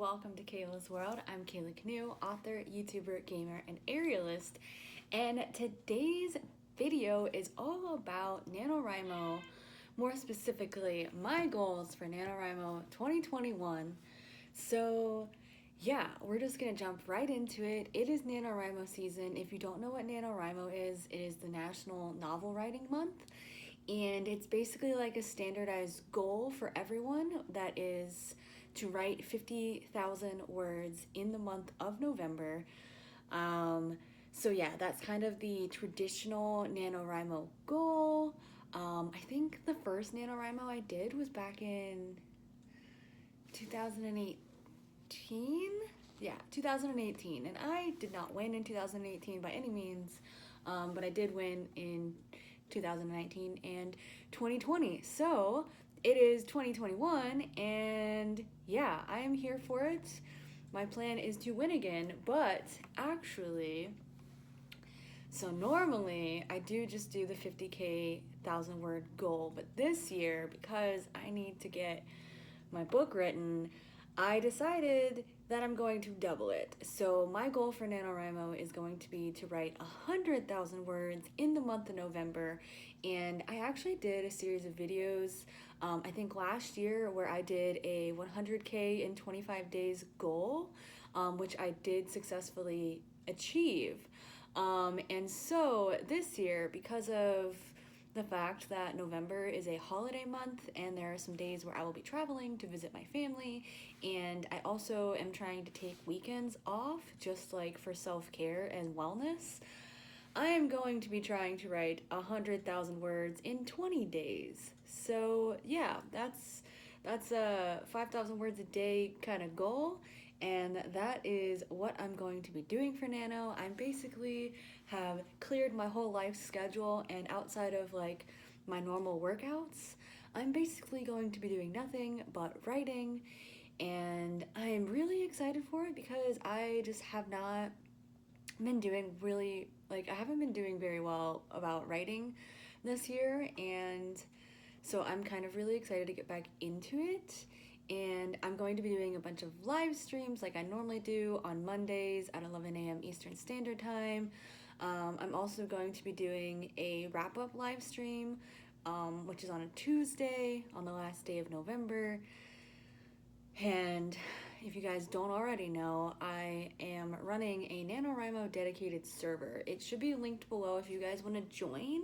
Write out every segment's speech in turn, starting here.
welcome to Kayla's World. I'm Kayla Canoe, author, YouTuber, gamer, and aerialist. And today's video is all about NaNoWriMo, more specifically, my goals for NaNoWriMo 2021. So yeah, we're just gonna jump right into it. It is NaNoWriMo season. If you don't know what NaNoWriMo is, it is the National Novel Writing Month. And it's basically like a standardized goal for everyone that is to write 50,000 words in the month of November. So yeah, that's kind of the traditional NaNoWriMo goal. I think the first NaNoWriMo I did was back in 2018. Yeah, 2018. And I did not win in 2018 by any means, but I did win in 2019 and 2020. So it is 2021, and yeah, I am here for it. My plan is to win again, but actually, so normally I do just do the 50K 1,000 word goal, but this year, because I need to get my book written, I decided that I'm going to double it. So my goal for NaNoWriMo is going to be to write 100,000 words in the month of November. And I actually did a series of videos, I think last year, where I did a 100K in 25 days goal, which I did successfully achieve. And so this year, because of the fact that November is a holiday month and there are some days where I will be traveling to visit my family, and I also am trying to take weekends off just like for self-care and wellness, I am going to be trying to write 100,000 words in 20 days. So yeah, that's a 5,000 words a day kind of goal, and that is what I'm going to be doing for Nano. I'm basically have cleared my whole life schedule, and outside of like my normal workouts, I'm basically going to be doing nothing but writing, and I'm really excited for it because I just have not been doing really, like, I haven't been doing very well about writing this year, and so I'm kind of really excited to get back into it. And I'm going to be doing a bunch of live streams like I normally do on Mondays at 11 a.m. Eastern Standard Time. I'm also going to be doing a wrap-up live stream, which is on a Tuesday on the last day of November. And if you guys don't already know, I am running a NaNoWriMo dedicated server. It should be linked below if you guys want to join.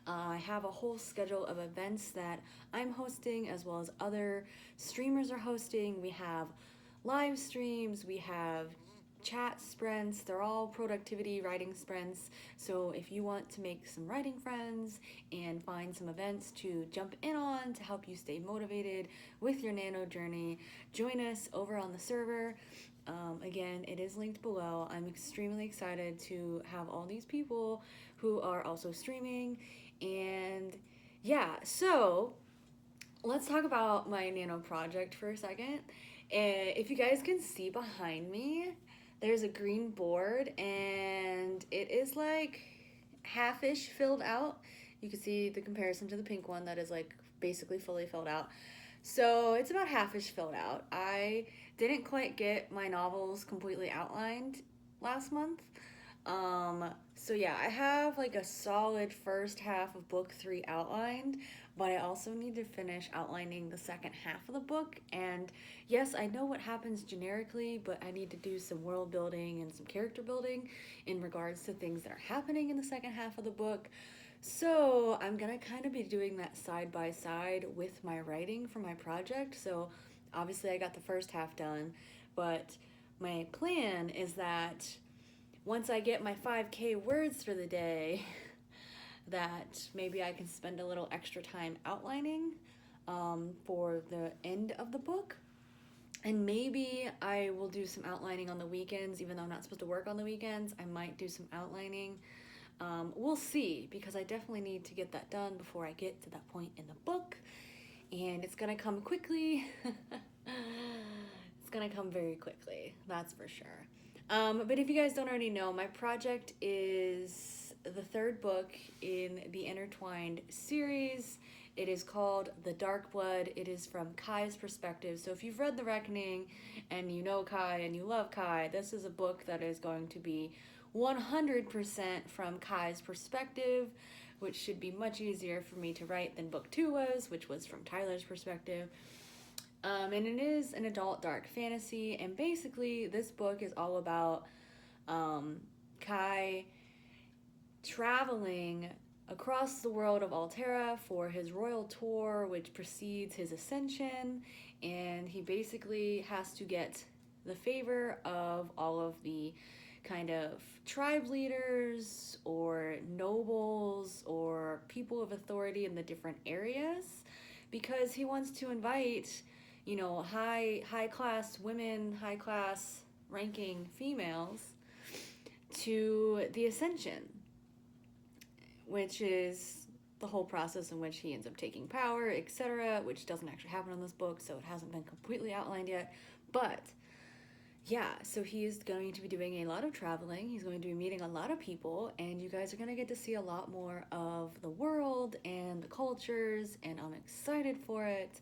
I have a whole schedule of events that I'm hosting, as well as other streamers are hosting. We have live streams, we have chat sprints. They're all productivity writing sprints. So if you want to make some writing friends and find some events to jump in on to help you stay motivated with your nano journey, join us over on the server. Again, it is linked below. I'm extremely excited to have all these people who are also streaming. And yeah, so let's talk about my nano project for a second. If you guys can see behind me, there's a green board, and it is like half-ish filled out. You can see the comparison to the pink one that is like basically fully filled out. So it's about half-ish filled out. I didn't quite get my novels completely outlined last month. So yeah, I have like a solid first half of book 3 outlined, but I also need to finish outlining the second half of the book. And yes, I know what happens generically, but I need to do some world building and some character building in regards to things that are happening in the second half of the book. So I'm gonna kind of be doing that side by side with my writing for my project. So obviously I got the first half done, but my plan is that once I get my 5K words for the day, that maybe I can spend a little extra time outlining for the end of the book. And maybe I will do some outlining on the weekends, even though I'm not supposed to work on the weekends. I might do some outlining. We'll see, because I definitely need to get that done before I get to that point in the book. And it's gonna come quickly. It's gonna come very quickly, that's for sure. But if you guys don't already know, my project is the third book in the Intertwined series. It is called The Dark Blood. It is from Kai's perspective. So if you've read The Reckoning and you know Kai and you love Kai, this is a book that is going to be 100% from Kai's perspective, which should be much easier for me to write than book 2 was, which was from Tyler's perspective. And it is an adult dark fantasy, and basically this book is all about Kai traveling across the world of Altera for his royal tour, which precedes his ascension, and he basically has to get the favor of all of the kind of tribe leaders or nobles or people of authority in the different areas, because he wants to invite, you know, high class women, high class ranking females to the ascension, which is the whole process in which he ends up taking power, etc., which doesn't actually happen in this book, so it hasn't been completely outlined yet. But yeah, so he is going to be doing a lot of traveling. He's going to be meeting a lot of people, and you guys are going to get to see a lot more of the world and the cultures, and I'm excited for it.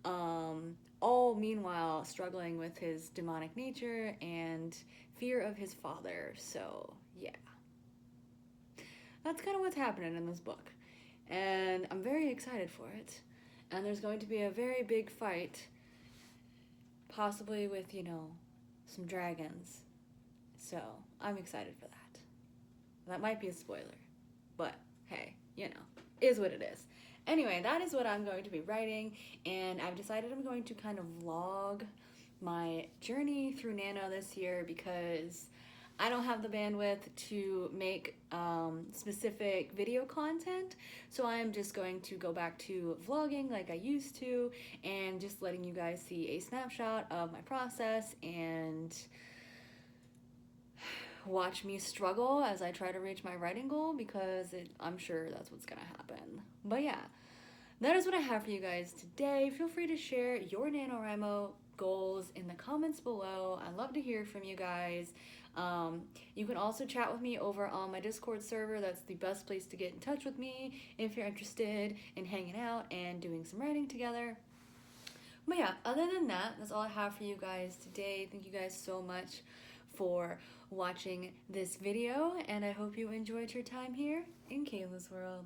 All meanwhile struggling with his demonic nature and fear of his father. So yeah, that's kind of what's happening in this book, and I'm very excited for it. And there's going to be a very big fight, possibly with, you know, some dragons. So I'm excited for that. That might be a spoiler, but hey, you know, is what it is. Anyway, that is what I'm going to be writing, and I've decided I'm going to kind of vlog my journey through Nano this year because I don't have the bandwidth to make specific video content, so I am just going to go back to vlogging like I used to and just letting you guys see a snapshot of my process and watch me struggle as I try to reach my writing goal, because I'm sure that's what's gonna happen. But yeah, that is what I have for you guys today. Feel free to share your NaNoWriMo goals in the comments below. I'd love to hear from you guys. You can also chat with me over on my Discord server. That's the best place to get in touch with me if you're interested in hanging out and doing some writing together. But yeah, other than that, that's all I have for you guys today. Thank you guys so much for watching this video, and I hope you enjoyed your time here in Kayla's World.